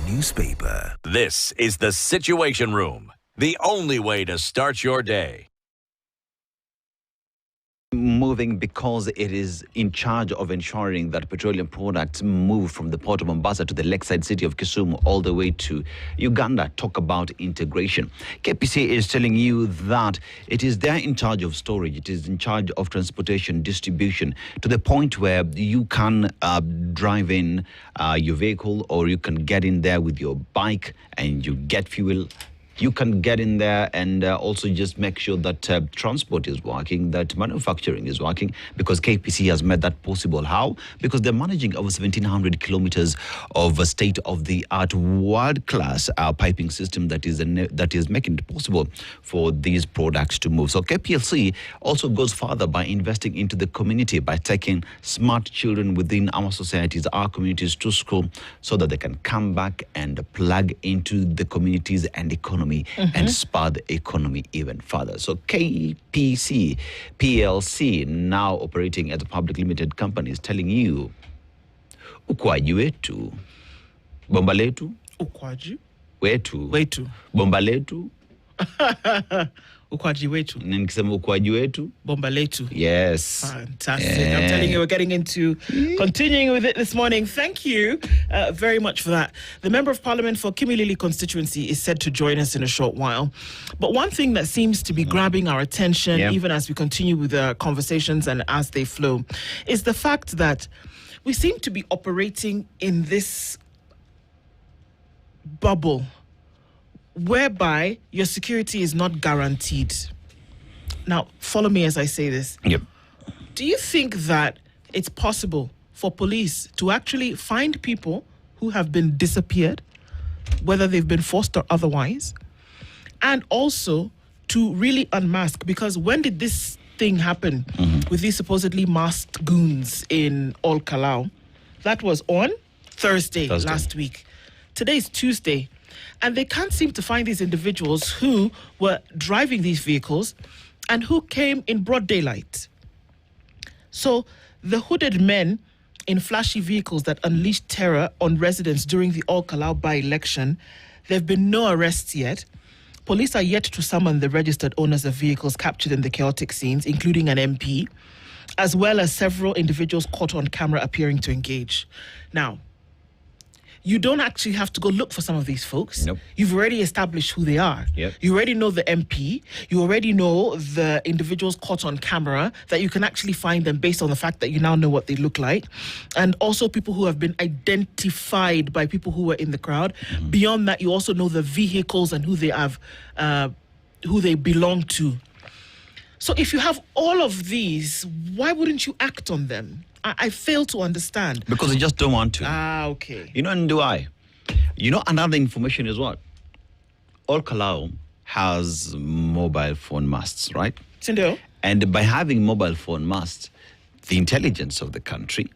newspaper. This is the Situation Room, the only way to start your day. Moving because it is in charge of ensuring that petroleum products move from the port of Mombasa to the lakeside city of Kisumu all the way to Uganda. Talk about integration. KPC is telling you that it is there in charge of storage. It is in charge of transportation, distribution, to the point where you can drive in your vehicle, or you can get in there with your bike and you get fuel. You can get in there and also just make sure that transport is working, that manufacturing is working, because KPC has made that possible. How? Because they're managing over 1,700 kilometers of a state-of-the-art, world-class piping system that is making it possible for these products to move. So KPLC also goes further by investing into the community, by taking smart children within our societies, our communities, to school, so that they can come back and plug into the communities and economy. And spur the economy even further. So KPC PLC, now operating as a public limited company, is telling you, ukwaji wetu, bomba letu, ukwaji wetu, bomba letu, ukwaji wetu. Nikisema ukwaji wetu, bomba letu. Yes. Fantastic. I'm telling you, we're getting into continuing with it this morning. Thank you very much for that. The Member of Parliament for Kimilili constituency is set to join us in a short while. But one thing that seems to be grabbing our attention, even as we continue with the conversations and as they flow, is the fact that we seem to be operating in this bubble whereby your security is not guaranteed. Now, follow me as I say this. Yep. Do you think that it's possible for police to actually find people who have been disappeared, whether they've been forced or otherwise, and also to really unmask? Because when did this thing happen with these supposedly masked goons in Ol Kalou? That was on Thursday last week. Today's Tuesday. And they can't seem to find these individuals who were driving these vehicles and who came in broad daylight. So the hooded men in flashy vehicles that unleashed terror on residents during the Ol Kalou by-election, there have been no arrests yet. Police are yet to summon the registered owners of vehicles captured in the chaotic scenes, including an MP, as well as several individuals caught on camera appearing to engage. Now, you don't actually have to go look for some of these folks. Nope. You've already established who they are. Yep. You already know the MP. You already know the individuals caught on camera, that you can actually find them based on the fact that you now know what they look like. And also people who have been identified by people who were in the crowd. Beyond that, you also know the vehicles and who they have, who they belong to. So if you have all of these, why wouldn't you act on them? I fail to understand. Because they just don't want to. Okay. You know, and do I? You know, another information is what? Ol Kalou has mobile phone masts, right? Sindo? And by having mobile phone masts, the intelligence of the country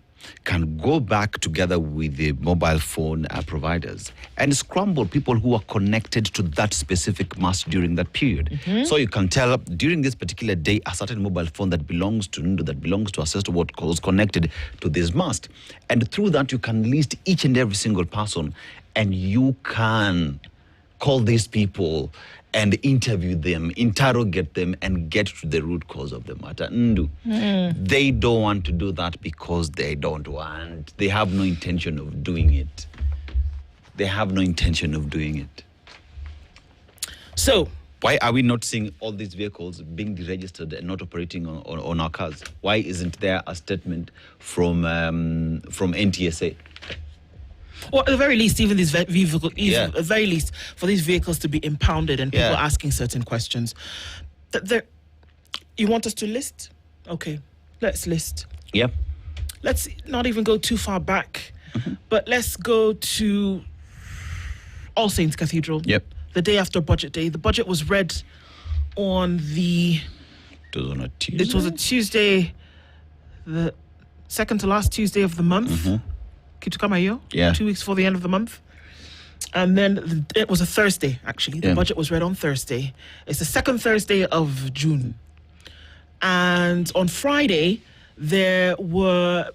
can go back together with the mobile phone providers and scramble people who are connected to that specific mast during that period. So you can tell during this particular day, a certain mobile phone that belongs to Ndo, that belongs to Ancestor, what was connected to this mast. And through that, you can list each and every single person, and you can call these people and interview them, interrogate them, and get to the root cause of the matter. They don't want to do that because they don't want. They have no intention of doing it. They have no intention of doing it. So, why are we not seeing all these vehicles being deregistered and not operating on our cars? Why isn't there a statement from NTSA? Or at the very least, even these vehicles, at the very least, for these vehicles to be impounded and people asking certain questions. You want us to list? Okay, let's list. Yep. Let's not even go too far back, but let's go to All Saints Cathedral. Yep. The day after Budget Day. The budget was read on the... It was on a Tuesday? It was a Tuesday, the second to last Tuesday of the month. Kitukamayo, 2 weeks before the end of the month. And then it was a Thursday, actually. The budget was read on Thursday. It's the second Thursday of June. And on Friday, there were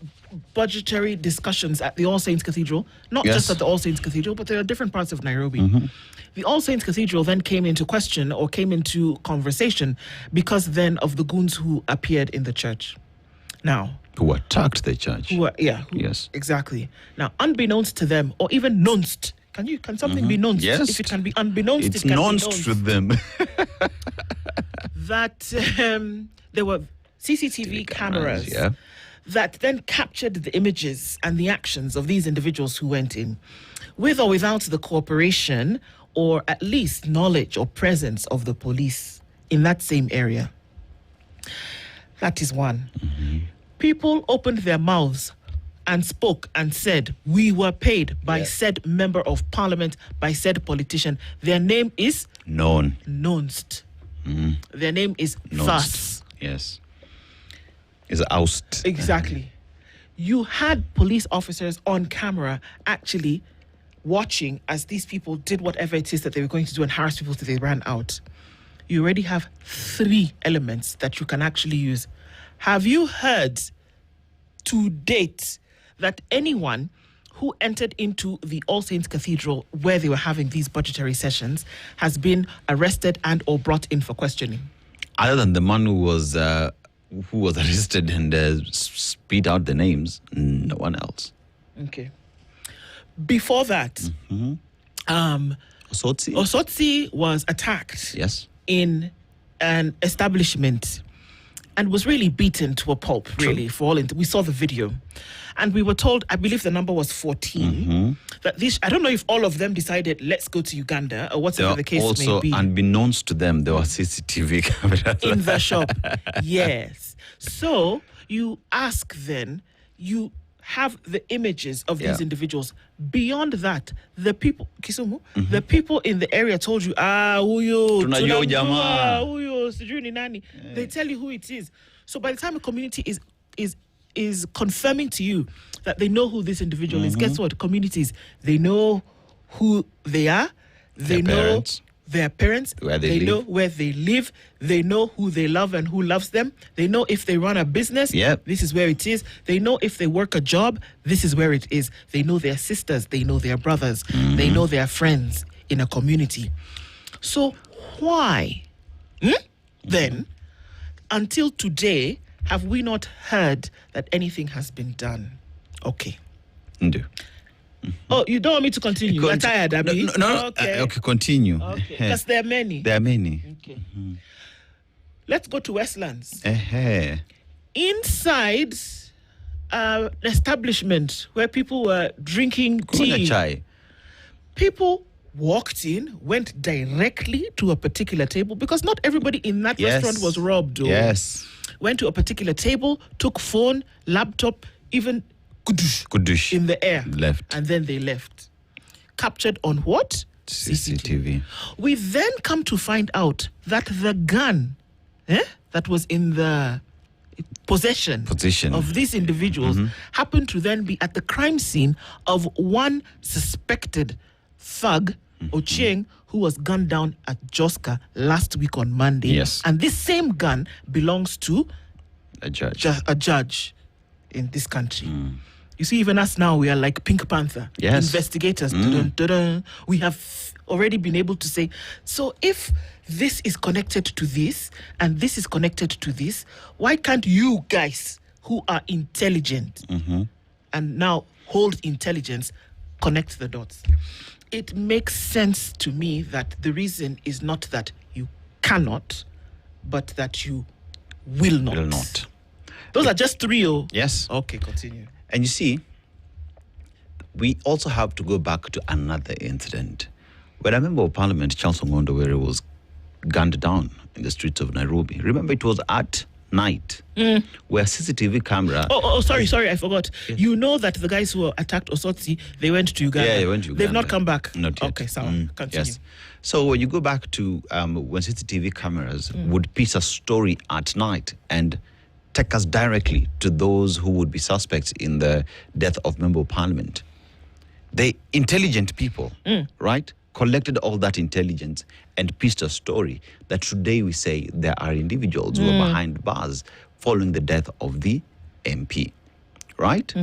budgetary discussions at the All Saints Cathedral, not just at the All Saints Cathedral, but there are different parts of Nairobi. The All Saints Cathedral then came into question or came into conversation because then of the goons who appeared in the church. Now, who attacked the church. Yes. Exactly. Now, unbeknownst to them, or even nonst, can something be nonst? Yes. If it can be unbeknownst, It's it can nonst be nonst. to them. That there were CCTV cameras that then captured the images and the actions of these individuals who went in, with or without the cooperation or at least knowledge or presence of the police in that same area. That is one. People opened their mouths and spoke and said, we were paid by said member of parliament, by said politician. Their name is Nonst. Their name is Thus. Yes. Is oust. Exactly. You had police officers on camera actually watching as these people did whatever it is that they were going to do and harass people till they ran out. You already have 3 elements that you can actually use. Have you heard to date that anyone who entered into the All Saints Cathedral where they were having these budgetary sessions has been arrested and or brought in for questioning? Other than the man who was arrested and spit out the names, no one else. Okay. Before that, Osotsi was attacked in an establishment and was really beaten to a pulp, really, for all we saw the video. And we were told, I believe the number was 14, that these, I don't know if all of them decided, let's go to Uganda, or whatever the case may be. Also, unbeknownst to them, there were CCTV cameras. In the shop, yes. So, you ask then, you have the images of these individuals. Beyond that, the people, Kisumu, the people in the area told you, huyo, tunajua jamaa, huyo, sijui ni nani. They tell you who it is. So by the time a community is confirming to you that they know who this individual is, guess what? Communities, they know who they are, they know their parents, they know where they live, they know who they love and who loves them, they know if they run a business, this is where it is, they know if they work a job, this is where it is, they know their sisters, they know their brothers, they know their friends in a community. So why then, until today, have we not heard that anything has been done? Okay. Oh, you don't want me to continue? You're tired, Abby? No. Okay, continue. Okay, because there are many. There are many. Okay. Let's go to Westlands. Inside an establishment where people were drinking tea. Chai. People walked in, went directly to a particular table, because not everybody in that restaurant was robbed. Yes. Went to a particular table, took phone, laptop, even kudush in the air. Left. And then they left. Captured on what? CCTV. We then come to find out that the gun that was in the possession of these individuals happened to then be at the crime scene of one suspected thug, Ochieng, who was gunned down at Joska last week on Monday. Yes. And this same gun belongs to a judge. A judge in this country. You see, even us now, we are like Pink Panther. Investigators. We have already been able to say, so if this is connected to this, and this is connected to this, why can't you guys who are intelligent and now hold intelligence connect the dots? It makes sense to me that the reason is not that you cannot, but that you will not. Those are just 3. Yes. Okay, continue. And you see, we also have to go back to another incident. When a member of parliament, Charles Ongondo, where he was gunned down in the streets of Nairobi. Remember, it was at night where CCTV camera... Sorry, I forgot. Yes. You know that the guys who attacked Osotsi, they went to Uganda. Yeah, they went to Uganda. They've not come back? Not yet. Okay, so continue. Yes. So when you go back to when CCTV cameras would piece a story at night and take us directly to those who would be suspects in the death of member of parliament. The intelligent people, right, collected all that intelligence and pieced a story that today we say there are individuals who are behind bars following the death of the MP. right?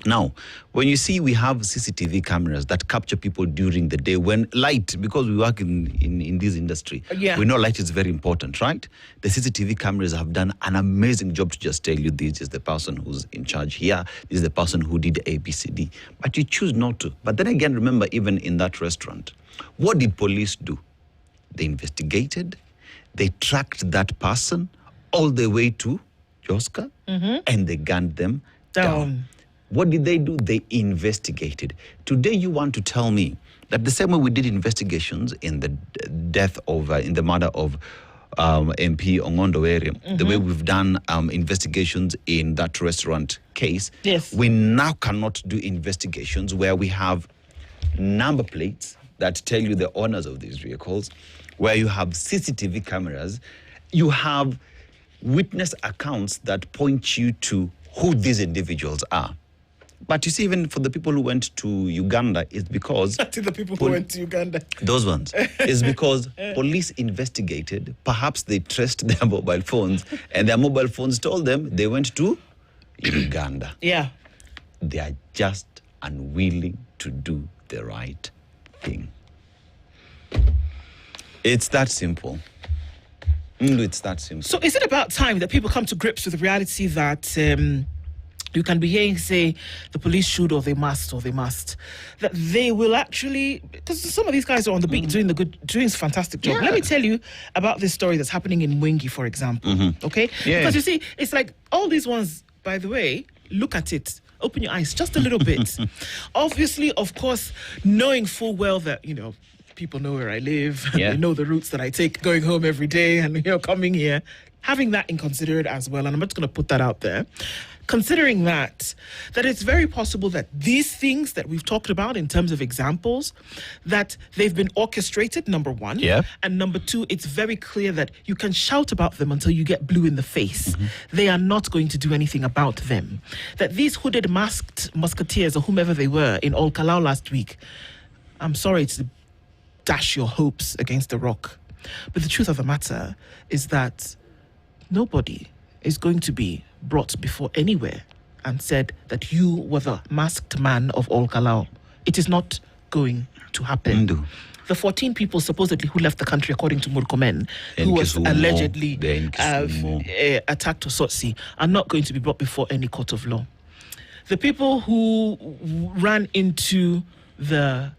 Now, when you see we have CCTV cameras that capture people during the day when light, because we work in this industry, we know light is very important, right? The CCTV cameras have done an amazing job to just tell you this is the person who's in charge here, this is the person who did ABCD. But you choose not to. But then again, remember, even in that restaurant, what did police do? They investigated, they tracked that person all the way to Joska, and they gunned them down. What did they do? They investigated. Today, you want to tell me that the same way we did investigations in the death of, in the murder of MP Ongondo area, the way we've done investigations in that restaurant case, we now cannot do investigations where we have number plates that tell you the owners of these vehicles, where you have CCTV cameras, you have witness accounts that point you to who these individuals are. But you see, even for the people who went to Uganda, it's because... the people who went to Uganda. Those ones. It's because police investigated. Perhaps they traced their mobile phones, and their mobile phones told them they went to Uganda. Yeah. They are just unwilling to do the right thing. It's that simple. It's that simple. So is it about time that people come to grips with the reality that... you can be hearing say the police should or they must, that they will actually, because some of these guys are on the beat doing a fantastic job. Let me tell you about this story that's happening in Mwingi, for example. Okay? Because you see, it's like all these ones, by the way, look at it. Open your eyes just a little bit. Obviously, of course, knowing full well that, you know, people know where I live, they know the routes that I take going home every day and, you know, coming here. Having that in considered as well, and I'm just going to put that out there. Considering that it's very possible that these things that we've talked about in terms of examples, that they've been orchestrated, number one. And number two, it's very clear that you can shout about them until you get blue in the face. They are not going to do anything about them. That these hooded masked musketeers or whomever they were in Ol Kalou last week, I'm sorry to dash your hopes against the rock. But the truth of the matter is that nobody is going to be brought before anywhere and said that you were the masked man of Ol Kalou. It is not going to happen. The 14 people supposedly who left the country, according to Murkomen, who was allegedly attacked Osotsi, are not going to be brought before any court of law. The people who ran into the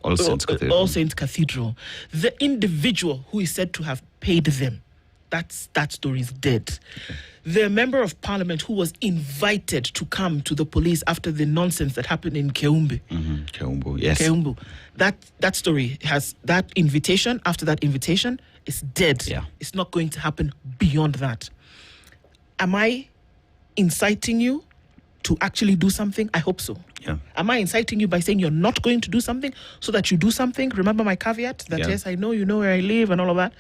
All Saints Cathedral, the individual who is said to have paid them, that story is dead. The member of parliament who was invited to come to the police after the nonsense that happened in Keumbu. Keumbu, yes. Keumbu. That story has that invitation. After that invitation, is dead. It's not going to happen beyond that. Am I inciting you to actually do something? I hope so. Am I inciting you by saying you're not going to do something so that you do something? Remember my caveat that yes, I know you know where I live and all of that.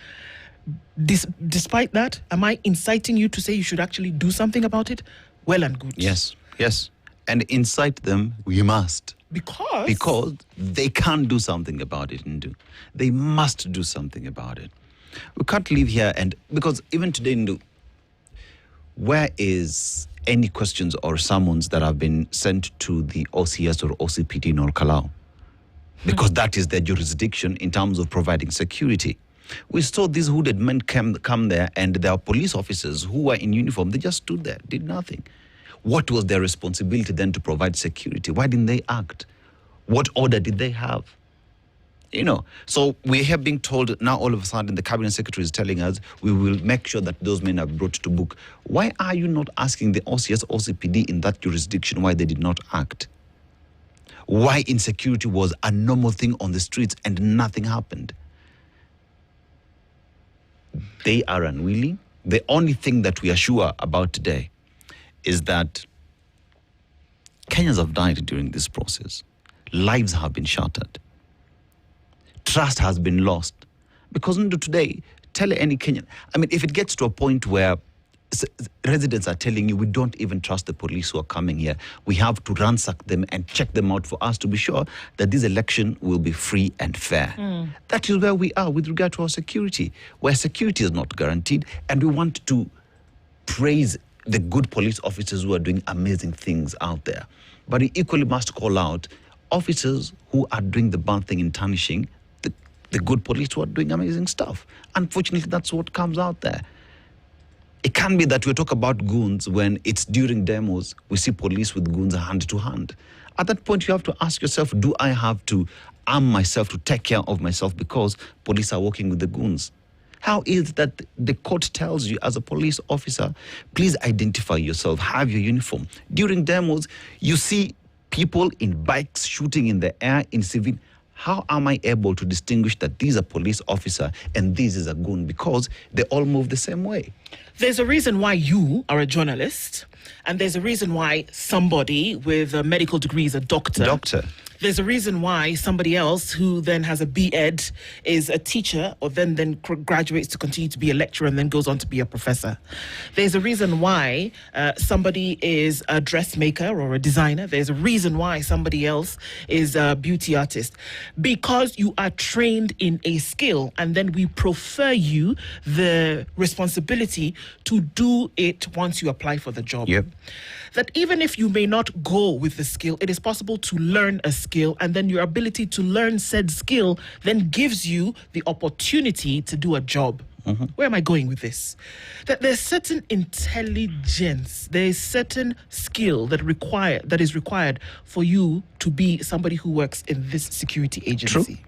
Despite that, am I inciting you to say you should actually do something about it? Well and good. Yes. And incite them, we must. Because they can't do something about it. They must do something about it. We can't live here because even today, where is any questions or summons that have been sent to the OCS or OCPD in Ol Kalou? Because that is their jurisdiction in terms of providing security. We saw these hooded men come there, and there are police officers who were in uniform. They just stood there, did nothing. What was their responsibility then to provide security? Why didn't they act? What order did they have? So we have been told now all of a sudden the cabinet secretary is telling us we will make sure that those men are brought to book. Why are you not asking the OCS, OCPD in that jurisdiction why they did not act? Why insecurity was a normal thing on the streets and nothing happened? They are unwilling. The only thing that we are sure about today is that Kenyans have died during this process. Lives have been shattered. Trust has been lost. Because today, tell any Kenyan, if it gets to a point where residents are telling you we don't even trust the police who are coming here, we have to ransack them and check them out for us to be sure that this election will be free and fair. That is where we are with regard to our security, where security is not guaranteed, and we want to praise the good police officers who are doing amazing things out there. But you equally must call out officers who are doing the bad thing in tarnishing the good police who are doing amazing stuff. Unfortunately, that's what comes out there. It can be that we talk about goons when it's during demos, we see police with goons hand to hand. At that point, you have to ask yourself, do I have to arm myself to take care of myself because police are working with the goons? How is it that the court tells you as a police officer, please identify yourself, have your uniform? During demos, you see people in bikes shooting in the air in civil. How am I able to distinguish that these are police officer and this is a goon? Because they all move the same way. There's a reason why you are a journalist, and there's a reason why somebody with a medical degree is a doctor. There's a reason why somebody else who then has a B.Ed is a teacher, or then graduates to continue to be a lecturer and then goes on to be a professor. There's a reason why somebody is a dressmaker or a designer. There's a reason why somebody else is a beauty artist. Because you are trained in a skill, and then we prefer you the responsibility to do it once you apply for the job. Yep. That even if you may not go with the skill, it is possible to learn a skill, and then your ability to learn said skill then gives you the opportunity to do a job. Mm-hmm. Where am I going with this? That there's certain intelligence, there is certain skill that is required for you to be somebody who works in this security agency. True.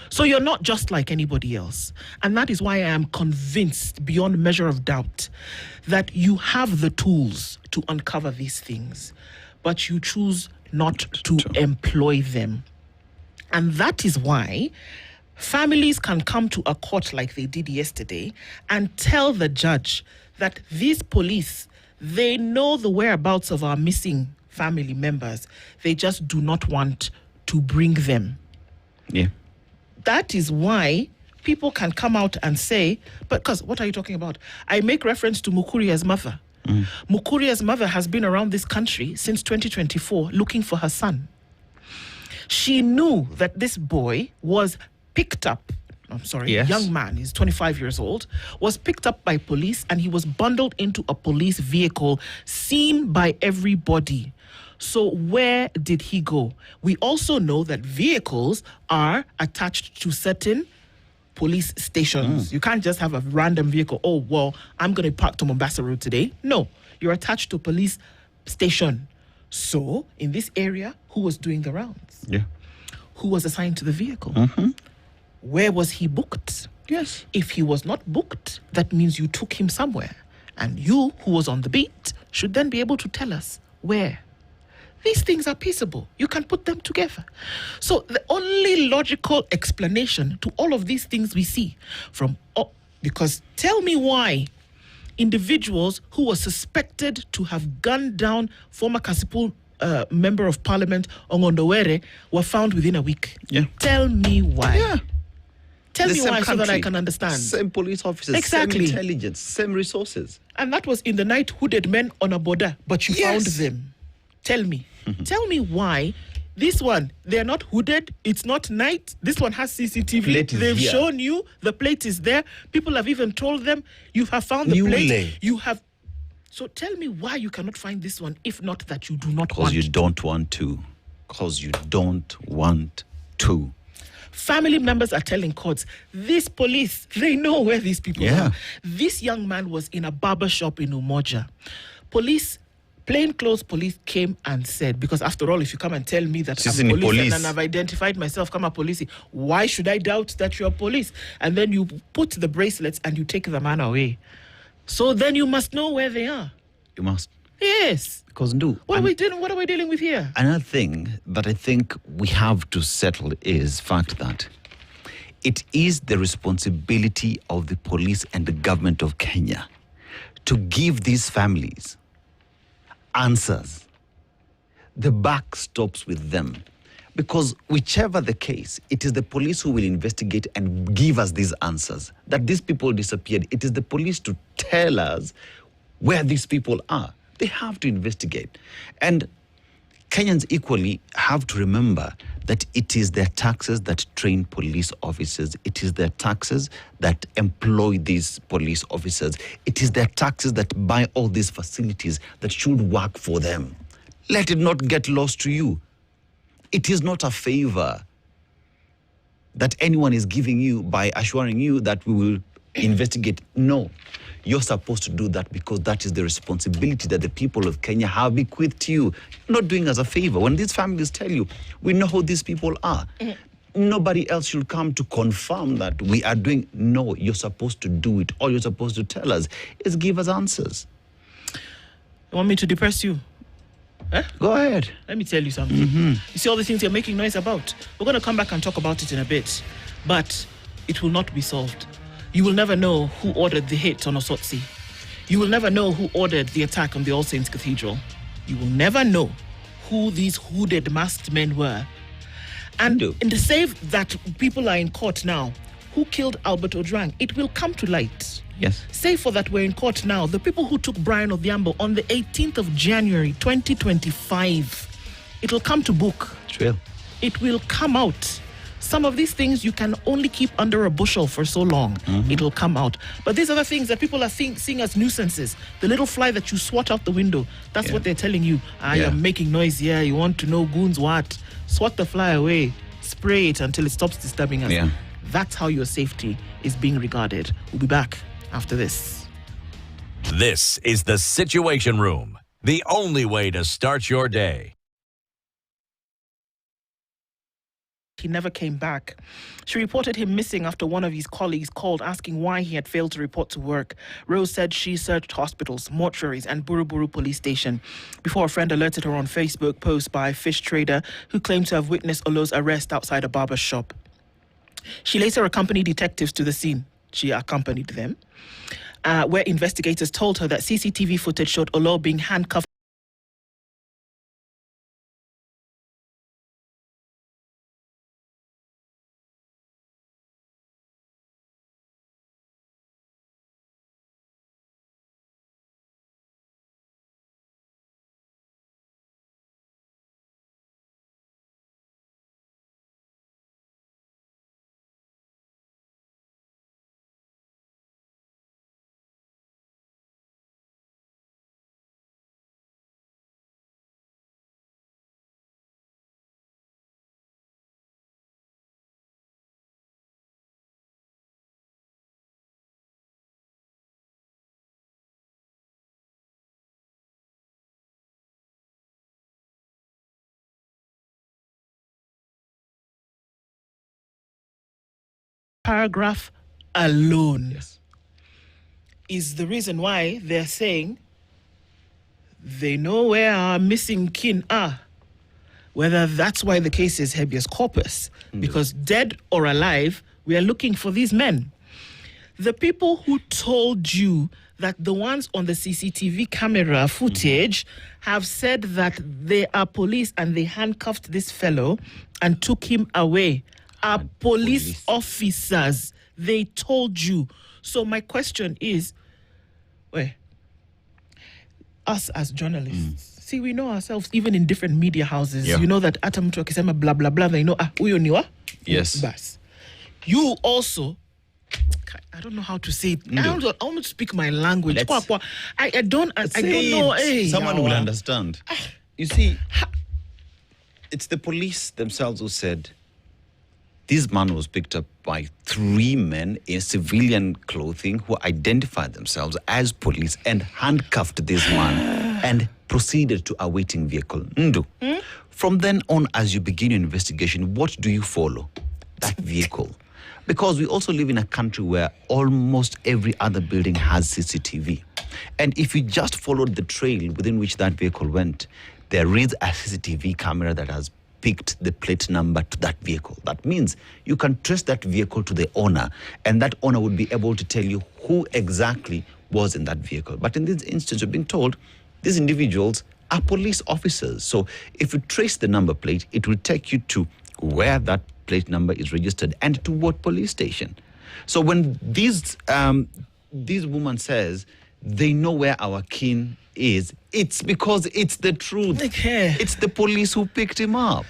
So you're not just like anybody else. And that is why I am convinced beyond measure of doubt that you have the tools to uncover these things, but you choose not to employ them. And that is why families can come to a court like they did yesterday and tell the judge that these police, they know the whereabouts of our missing family members. They just do not want to bring them. Yeah. That is why people can come out and say, but because what are you talking about? I make reference to Mukuria's mother. Mukuria's mother has been around this country since 2024 looking for her son. She knew that this boy was picked up, young man, he's 25 years old, was picked up by police, and he was bundled into a police vehicle seen by everybody. So where did he go? We also know that vehicles are attached to certain police stations. You can't just have a random vehicle. Oh, well, I'm going to park to Mombasa Road today. No, you're attached to a police station. So in this area, who was doing the rounds? Yeah. Who was assigned to the vehicle? Mm-hmm. Where was he booked? Yes. If he was not booked, that means you took him somewhere. And you, who was on the beat, should then be able to tell us where. These things are peaceable. You can put them together. So the only logical explanation to all of these things we see because tell me why individuals who were suspected to have gunned down former Kasipul member of parliament Ongondowere were found within a week. Yeah. Tell me why. Yeah. Tell me why, country, so that I can understand. Same police officers, exactly. Same intelligence, same resources. And that was in the night, hooded men on a border, but you found them. Tell me. Tell me why this one, they're not hooded, it's not night. This one has CCTV. They've shown you the plate is there. People have even told them you have found the plate. You have. So tell me why you cannot find this one, if not that you do not want to. Because you don't want to. Because you don't want to. Family members are telling courts, this police, they know where these people are. This young man was in a barber shop in Umoja. Plainclothes police came and said, because after all, if you come and tell me that I'm a police and I've identified myself, I'm a police, why should I doubt that you're police? And then you put the bracelets and you take the man away. So then you must know where they are. You must. Yes. Because what are we dealing with here? Another thing that I think we have to settle is fact that it is the responsibility of the police and the government of Kenya to give these families answers. The buck stops with them. Because whichever the case, it is the police who will investigate and give us these answers. That these people disappeared, it is the police to tell us where these people are. They have to investigate. And Kenyans equally have to remember that it is their taxes that train police officers. It is their taxes that employ these police officers. It is their taxes that buy all these facilities that should work for them. Let it not get lost to you. It is not a favor that anyone is giving you by assuring you that we will investigate. No. You're supposed to do that because that is the responsibility that the people of Kenya have bequeathed to you. You're not doing us a favor. When these families tell you, we know who these people are, nobody else should come to confirm that we are doing. No, you're supposed to do it. All you're supposed to tell us is give us answers. You want me to depress you? Eh? Go ahead. Let me tell you something. You see all the things you're making noise about? We're going to come back and talk about it in a bit. But it will not be solved. You will never know who ordered the hit on Osotsi. You will never know who ordered the attack on the All Saints Cathedral. You will never know who these hooded masked men were. And in the save that people are in court now, who killed Albert Ojwang, it will come to light. Yes. Save for that we're in court now. The people who took Brian Odhiambo on the 18th of January, 2025, it will come to book. Trail. It will come out. Some of these things you can only keep under a bushel for so long. It will come out. But these are the things that people are seeing as nuisances. The little fly that you swat out the window, that's what they're telling you. You're making noise here. You want to know goons what? Swat the fly away. Spray it until it stops disturbing us. Yeah. That's how your safety is being regarded. We'll be back after this. This is the Situation Room, the only way to start your day. He never came back. She reported him missing after one of his colleagues called asking why he had failed to report to work. Rose said she searched hospitals, mortuaries and Buruburu police station before a friend alerted her on Facebook post by a fish trader who claimed to have witnessed Olo's arrest outside a barber shop. She later accompanied detectives to the scene. She accompanied them, where investigators told her that CCTV footage showed Olo being handcuffed. Paragraph alone is the reason why they're saying they know where our missing kin are. Whether that's why the case is habeas corpus, because dead or alive, we are looking for these men. The people who told you that the ones on the CCTV camera footage have said that they are police and they handcuffed this fellow and took him away are police officers. They told you. So my question is, us as journalists, see, we know ourselves even in different media houses. You know that hata mtu akisema blah blah blah, they know huyo ni wa? Yes. Bas. You also, I don't know how to say it. I want to speak my language. I don't know. Hey, someone will understand. You see, it's the police themselves who said this man was picked up by 3 men in civilian clothing who identified themselves as police and handcuffed this man and proceeded to a waiting vehicle. From then on, as you begin your investigation, what do you follow? That vehicle. Because we also live in a country where almost every other building has CCTV. And if you just followed the trail within which that vehicle went, there is a CCTV camera that has picked the plate number to that vehicle. That means you can trace that vehicle to the owner, and that owner would be able to tell you who exactly was in that vehicle. But in this instance, you're being told these individuals are police officers. So if you trace the number plate, it will take you to where that plate number is registered and to what police station. So when this woman says they know where our kin is, it's because it's the truth. Okay. It's the police who picked him up.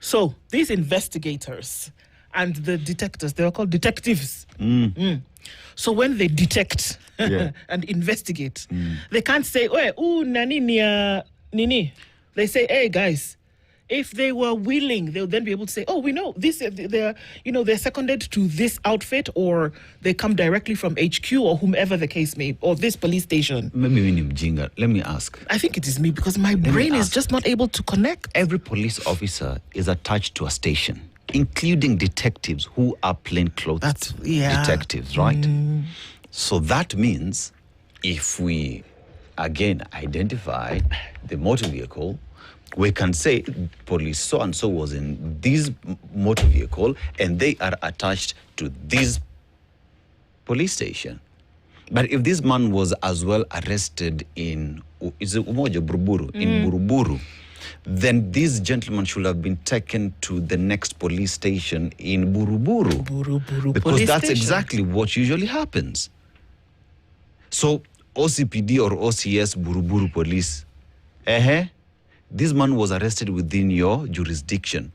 So these investigators and the detectives, they are called detectives. So when they detect Yeah. and investigate, they can't say, "Oh, nani niya nini." They say, "Hey guys." If they were willing, they'll then be able to say, "Oh, we know this. They're seconded to this outfit, or they come directly from HQ, or whomever the case may, or this police station." Maybe we need Jinga. Let me ask. I think it is me because my brain is ask. just not able to connect. Every police officer is attached to a station, including detectives who are plainclothes detectives, right? So that means if we again identify the motor vehicle, we can say police so-and-so was in this motor vehicle and they are attached to this police station. But if this man was as well arrested in Buruburu, in Buruburu, then this gentleman should have been taken to the next police station in Buruburu. Because police that's station. exactly what usually happens. So OCPD or OCS Buruburu police, this man was arrested within your jurisdiction.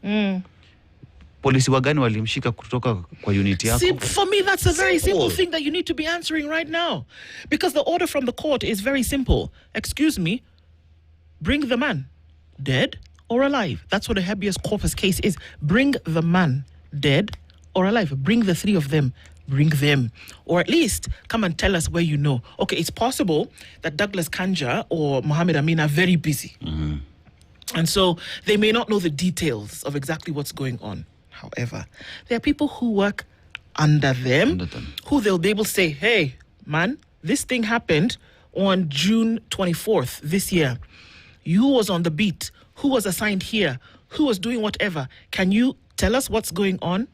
Polisi wagani walimshika kutoka kwa unit yako? See, for me, that's a very simple thing that you need to be answering right now. Because the order from the court is very simple. Excuse me, bring the man, dead or alive. That's what a habeas corpus case is. Bring the man, dead or alive. Bring the three of them. Bring them. Or at least come and tell us where you know. Okay, it's possible that Douglas Kanja or Mohammed Amin are very busy. And so they may not know the details of exactly what's going on. However, there are people who work under them, who they'll be able to say, "Hey, man, this thing happened on June 24th this year. You was on the beat. Who was assigned here? Who was doing whatever? Can you tell us what's going on?"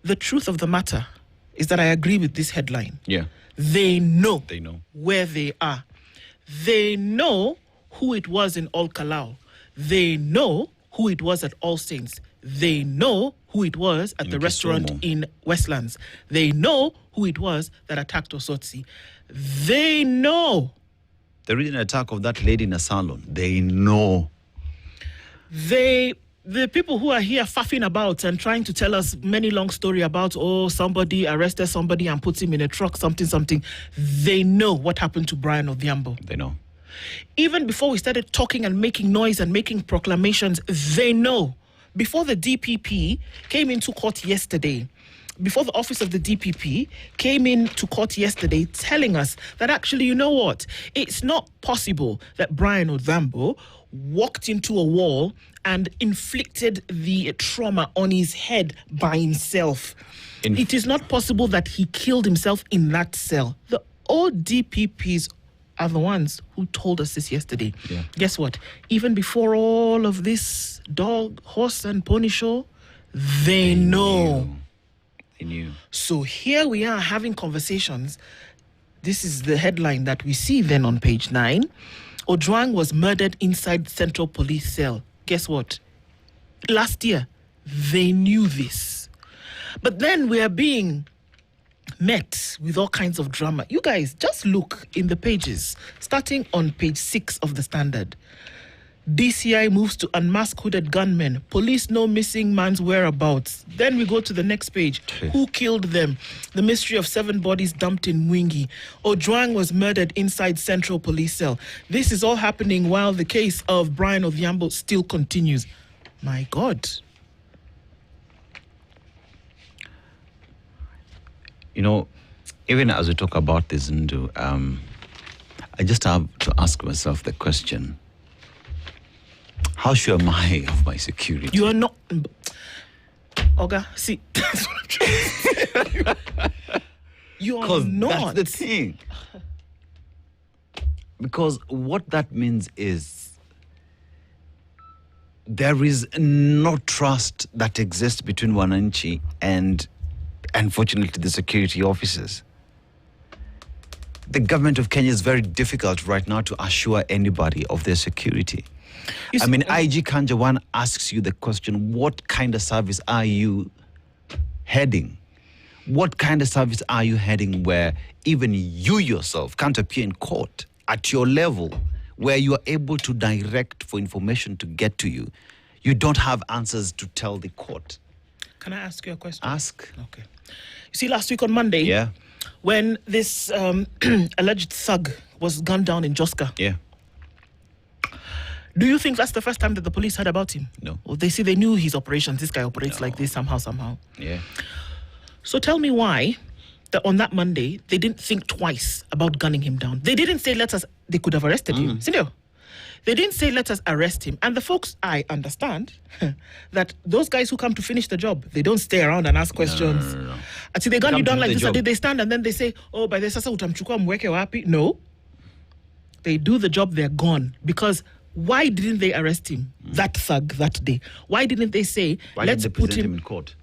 The truth of the matter is that I agree with this headline. Yeah. They know where they are. They know who it was in Ol Kalau. They know who it was at All Saints. They know who it was at the restaurant in Westlands. They know who it was that attacked Osotsi. They know. The recent attack of that lady in a salon, they know. The people who are here faffing about and trying to tell us many long story about, somebody arrested somebody and put him in a truck, something, they know what happened to Brian Odhiambo. They know. Even before we started talking and making noise and making proclamations, they know. Before the DPP came into court yesterday, before the office of the DPP came into court yesterday telling us that actually, you know what? It's not possible that Brian Odhiambo walked into a wall and inflicted the trauma on his head by himself. It is not possible that he killed himself in that cell. The ODPPs are the ones who told us this yesterday. Yeah. Guess what? Even before all of this dog, horse, and pony show, they know. They knew. So here we are having conversations. This is the headline that we see then on page 9. Ojwang was murdered inside Central Police cell. Guess what? Last year, they knew this. But then we are being met with all kinds of drama. You guys, just look in the pages, starting on page 6 of the Standard. DCI moves to unmask hooded gunmen. Police know missing man's whereabouts. Then we go to the next page. Who killed them? The mystery of 7 bodies dumped in Mwingi. Ojwang was murdered inside Central Police cell. This is all happening while the case of Brian Odhiambo still continues. My God. You know, even as we talk about this, Ndu, I just have to ask myself the question, how sure am I of my security? You are not... Oga, see, that's what I'm trying to tell you. You are not. That's the thing. Because what that means is there is no trust that exists between Wananchi and, unfortunately, the security officers. The government of Kenya is very difficult right now to assure anybody of their security. I mean, IG Kanja asks you the question, what kind of service are you heading? What kind of service are you heading where even you yourself can't appear in court at your level, where you are able to direct for information to get to you? You don't have answers to tell the court. Can I ask you a question? Ask. Okay. You see, last week on Monday, Yeah. when this alleged thug was gunned down in Joska, Yeah. do you think that's the first time that the police heard about him? No. Or they knew his operations. This guy operates like this somehow. Yeah. So tell me why that on that Monday, they didn't think twice about gunning him down. They didn't say, they could have arrested him. Senor. They didn't say, let us arrest him. And the folks, I understand that those guys who come to finish the job, they don't stay around and ask questions. No. Until they gun you down like this, job. they stand and then they say, oh, by the sasa utamchukua mweke wapi? No. They do the job, they're gone. Because why didn't they arrest him, that thug, that day? Why didn't they say, let's didn't they put present him in court?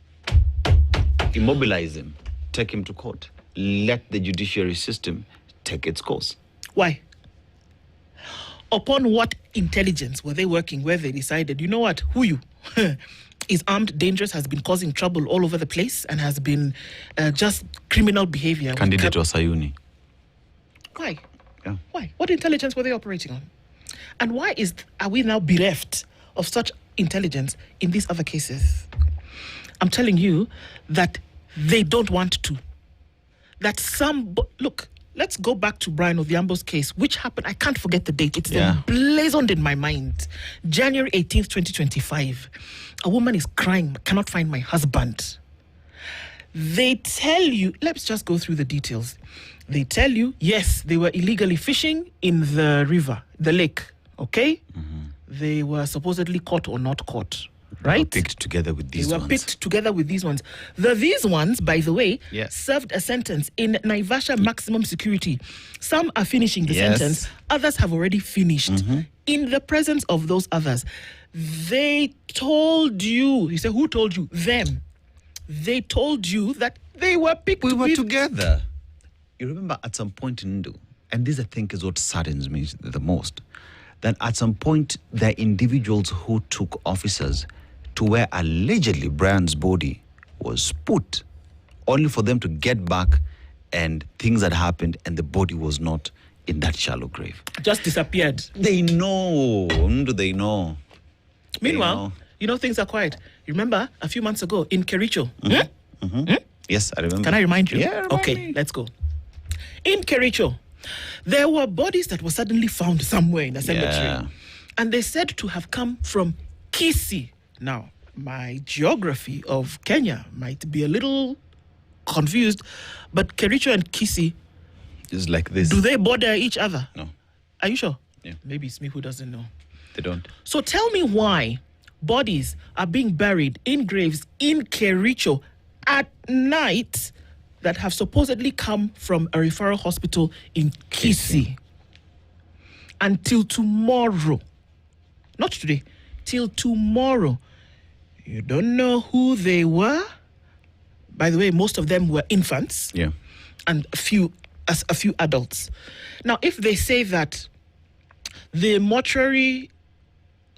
Immobilize him. Take him to court. Let the judiciary system take its course. Why? Upon what intelligence were they working where they decided, you know what, who you is armed, dangerous, has been causing trouble all over the place and has been just criminal behavior. Candidate was Sayuni. Why? Yeah. Why? What intelligence were they operating on? And why are we now bereft of such intelligence in these other cases? I'm telling you that they don't want to. Look, let's go back to Brian Odhiambo's case, which happened, I can't forget the date. It's emblazoned in my mind. January 18th, 2025. A woman is crying, cannot find my husband. They tell you, let's just go through the details. They tell you, yes, they were illegally fishing in the river, the lake, okay? They were supposedly caught or not caught, right? Picked together with these They were ones. picked together with these ones. These ones, by the way, Yes. served a sentence in Naivasha maximum security. Some are finishing the Yes. sentence. Others have already finished. In the presence of those others, they told you, he said, who told you? Them. They told you that they were picked. We were together. You remember at some point in Ndu, and this I think is what saddens me the most, that at some point there are individuals who took officers to where allegedly Brian's body was put, only for them to get back and things had happened and the body was not in that shallow grave. Just disappeared. They know. They know. Meanwhile, things are quiet. You remember a few months ago in Kericho? Yes, I remember. Can I remind you? Yeah, remind okay, me. let's go. In Kericho, there were bodies that were suddenly found somewhere in a cemetery. Yeah. And they said to have come from Kisii. Now, my geography of Kenya might be a little confused, but Kericho and Kisii, It's like this. do they border each other? No, Are you sure? Yeah. Maybe it's me who doesn't know. they don't. So tell me why bodies are being buried in graves in Kericho at night that have supposedly come from a referral hospital in Kisii. Until tomorrow. Not today. Till tomorrow. You don't know who they were. By the way, most of them were infants. Yeah. And a few adults. Now, if they say that the mortuary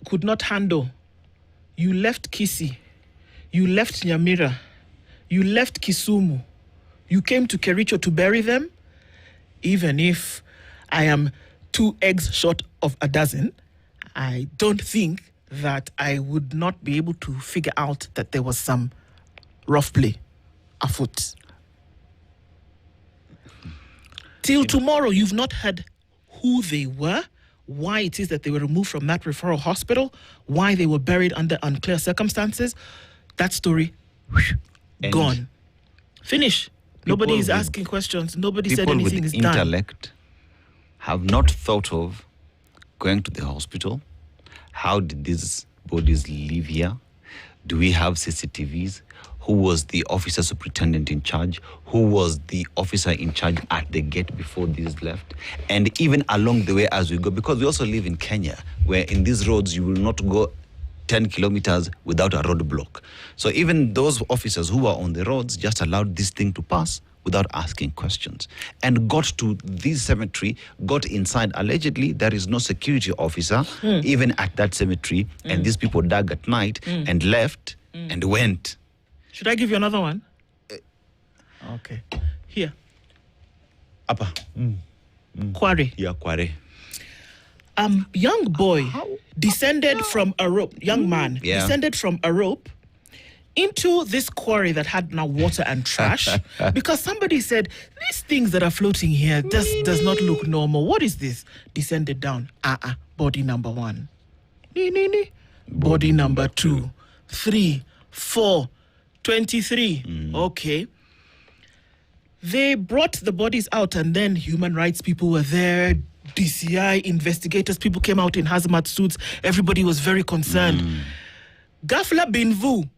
could not handle, you left Kisii, you left Nyamira, you left Kisumu, you came to Kericho to bury them, even if I am 2 eggs short of a dozen, I don't think that I would not be able to figure out that there was some rough play afoot. Till tomorrow, you've not heard who they were, why it is that they were removed from that referral hospital, why they were buried under unclear circumstances. That story, gone. Finish. Nobody is with- asking questions. Nobody said People anything with is done. intellect have not thought of going to the hospital. How did these bodies live here? Do we have CCTVs? Who was the officer superintendent in charge? Who was the officer in charge at the gate before these left? And even along the way as we go, because we also live in Kenya, where in these roads you will not go 10 kilometers without a roadblock. So even those officers who were on the roads just allowed this thing to pass without asking questions and got to this cemetery, got inside. Allegedly, there is no security officer even at that cemetery. And these people dug at night and left and went. Should I give you another one? Okay. Here. Apa. Quarry. Yeah, Kware. Young boy descended from a rope. Young man descended from a rope into this quarry that had now water and trash because somebody said these things that are floating here does not look normal. What is this? Descended down. Body number 1. Body number 2, 3, 4, 23. Okay. They brought the bodies out, and then human rights people were there. DCI investigators, people came out in hazmat suits. Everybody was very concerned. Gafla Binvu,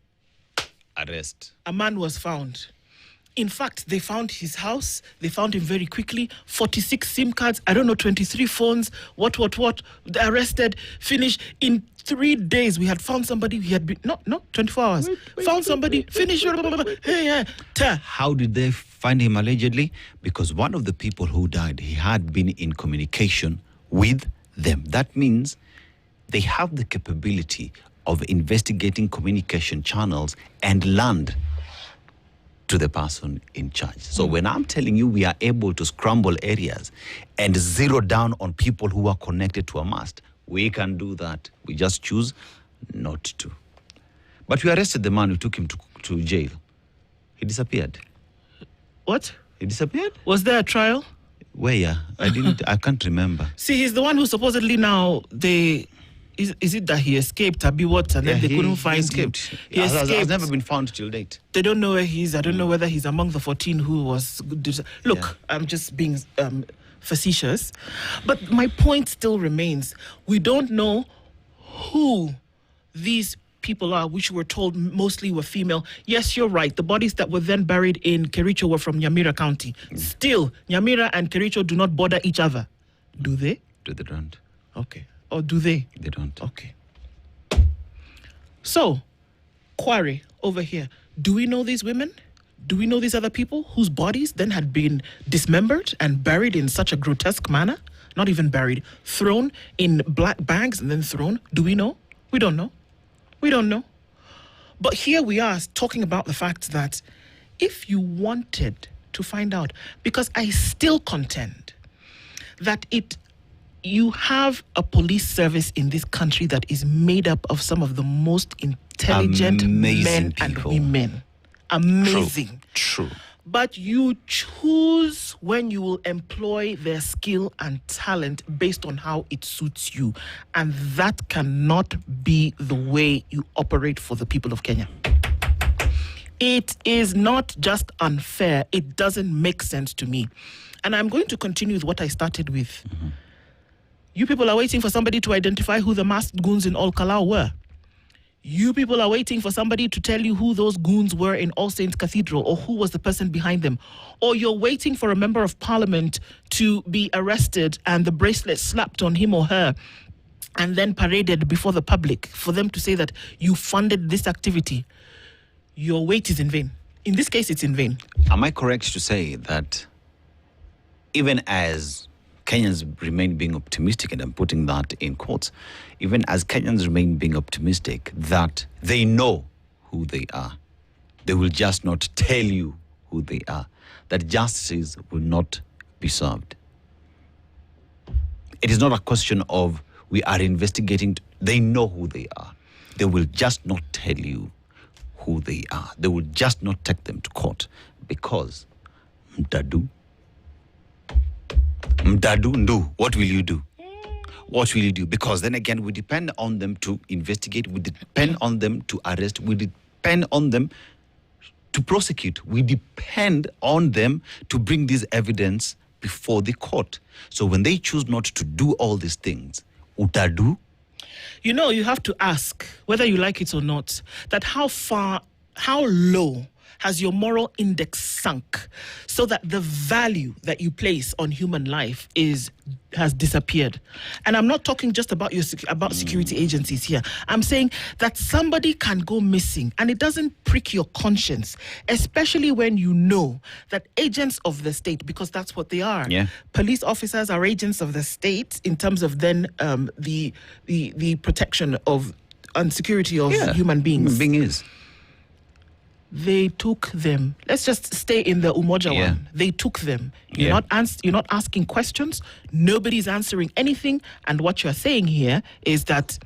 Arrest. a man was found. In fact, they found his house. They found him very quickly. 46 SIM cards. I don't know, 23 phones. What? They arrested. Finished. In 3 days, we had found somebody. He had been, no, 24 hours. Found somebody. Finished. How did they find him allegedly? Because one of the people who died, he had been in communication with them. That means they have the capability of investigating communication channels and land to the person in charge. So when I'm telling you we are able to scramble areas and zero down on people who are connected to a mast, we can do that. We just choose not to. But we arrested the man who took him to jail. He disappeared. What? He disappeared? Was there a trial? Where? I can't remember. See, he's the one who supposedly now Is it that he escaped, Abi what, and then they couldn't find him? He escaped. Has never been found till date. They don't know where he is. I don't know whether he's among the 14 who was... Look, I'm just being facetious. But my point still remains. We don't know who these people are, which we're told mostly were female. Yes, you're right. The bodies that were then buried in Kericho were from Nyamira County. Still, Nyamira and Kericho do not border each other. Do they? They don't. Okay. Or do they? They don't. Okay. So, Quarry over here. Do we know these women? Do we know these other people whose bodies then had been dismembered and buried in such a grotesque manner? Not even buried, thrown in black bags and then thrown. Do we know? We don't know. We don't know. But here we are talking about the fact that if you wanted to find out, because I still contend that you have a police service in this country that is made up of some of the most intelligent men and women. Amazing. True. But you choose when you will employ their skill and talent based on how it suits you. And that cannot be the way you operate for the people of Kenya. It is not just unfair. It doesn't make sense to me. And I'm going to continue with what I started with. You people are waiting for somebody to identify who the masked goons in All Kalau were. You people are waiting for somebody to tell you who those goons were in All Saints Cathedral or who was the person behind them. Or you're waiting for a member of parliament to be arrested and the bracelet slapped on him or her and then paraded before the public for them to say that you funded this activity. Your wait is in vain. In this case, it's in vain. Am I correct to say that even as Kenyans remain being optimistic, and I'm putting that in quotes, even as Kenyans remain being optimistic that they know who they are, they will just not tell you who they are, that justice will not be served. It is not a question of we are investigating. They know who they are. They will just not tell you who they are. They will just not take them to court because Mtadu, Ndu, what will you do? What will you do? Because then again, we depend on them to investigate. We depend on them to arrest. We depend on them to prosecute. We depend on them to bring this evidence before the court. So when they choose not to do all these things, Utadu? You know, you have to ask, whether you like it or not, that how low has your moral index sunk so that the value that you place on human life has disappeared? And I'm not talking just about security agencies here. I'm saying that somebody can go missing and it doesn't prick your conscience, especially when you know that agents of the state, because that's what they are. Yeah. Police officers are agents of the state in terms of then the protection of and security of human beings. Human being is. They took them. Let's just stay in the Umoja Yeah. one. They took them. You're Yeah. you're not asking questions. Nobody's answering anything. And what you're saying here is that,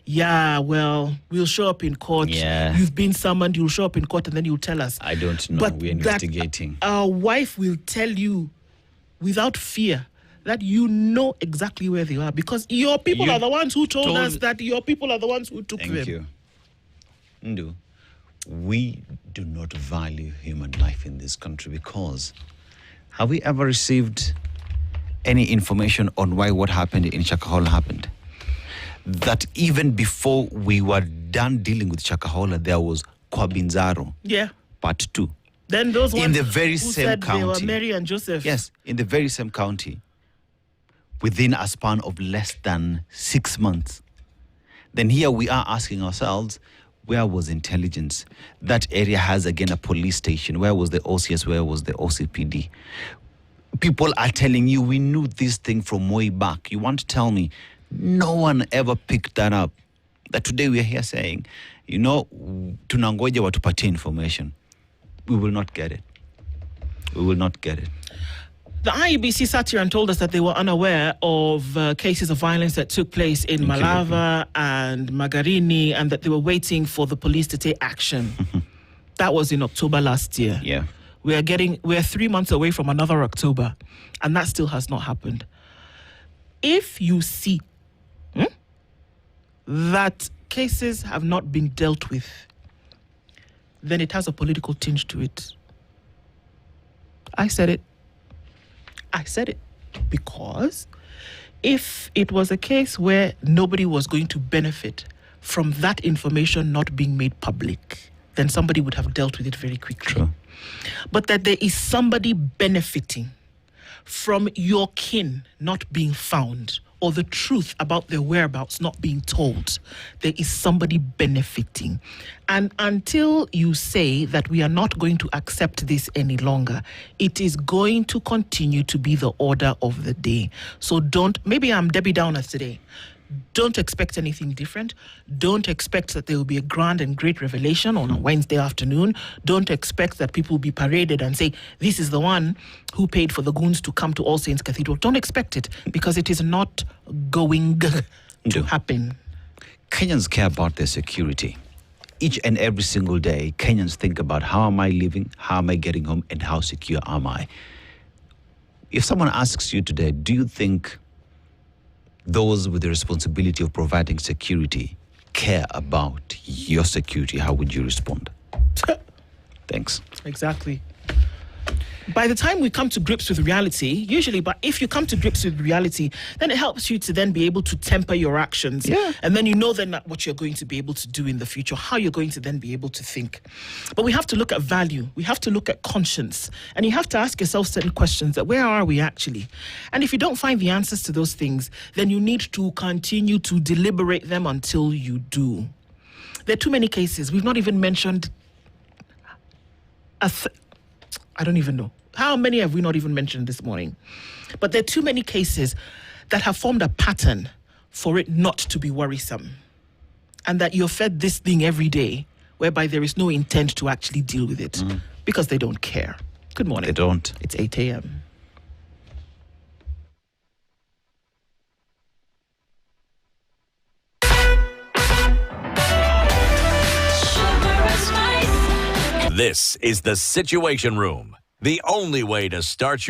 yeah, well, we'll show up in court. Yeah. You've been summoned. You'll show up in court, and then you'll tell us. I don't know. But We're investigating. Our wife will tell you without fear that you know exactly where they are, because your people You are the ones who told told- us that your people are the ones who took Thank them. you. Ndu, we do not value human life in this country because have we ever received any information on why what happened in Shakahola happened? That even before we were done dealing with Shakahola, there was Kwabinzaro, Yeah. part 2. Then those In ones the very who same said they were county. Mary and Joseph. Yes, in the very same county, within a span of less than 6 months. Then here we are asking ourselves, where was intelligence? That area has, again, a police station. Where was the OCS? Where was the OCPD? People are telling you, we knew this thing from way back. You want to tell me no one ever picked that up? That today we are here saying, tunangoja watupatie information. We will not get it. We will not get it. The IEBC sat here and told us that they were unaware of cases of violence that took place in Malava and Magarini, and that they were waiting for the police to take action. That was in October last year. Yeah. We're 3 months away from another October, and that still has not happened. If you see that cases have not been dealt with, then it has a political tinge to it. I said it. Because if it was a case where nobody was going to benefit from that information not being made public, then somebody would have dealt with it very quickly. True. But that there is somebody benefiting from your kin not being found, or the truth about their whereabouts not being told, there is somebody benefiting. And until you say that we are not going to accept this any longer, it is going to continue to be the order of the day. So maybe I'm Debbie Downers today. Don't expect anything different. Don't expect that there will be a grand and great revelation on a Wednesday afternoon. Don't expect that people will be paraded and say, this is the one who paid for the goons to come to All Saints Cathedral. Don't expect it, because it is not going to happen. Kenyans care about their security. Each and every single day, Kenyans think about, how am I living, how am I getting home, and how secure am I? If someone asks you today, do you think those with the responsibility of providing security care about your security, how would you respond? Thanks. Exactly. By the time we come to grips with reality, usually, but if you come to grips with reality, then it helps you to then be able to temper your actions. Yeah. And then you know then what you're going to be able to do in the future, how you're going to then be able to think. But we have to look at value. We have to look at conscience. And you have to ask yourself certain questions that where are we actually? And if you don't find the answers to those things, then you need to continue to deliberate them until you do. There are too many cases. We've not even mentioned I don't even know. How many have we not even mentioned this morning? But there are too many cases that have formed a pattern for it not to be worrisome. And that you're fed this thing every day, whereby there is no intent to actually deal with it because they don't care. Good morning. They don't. It's 8 a.m. This is the Situation Room, the only way to start your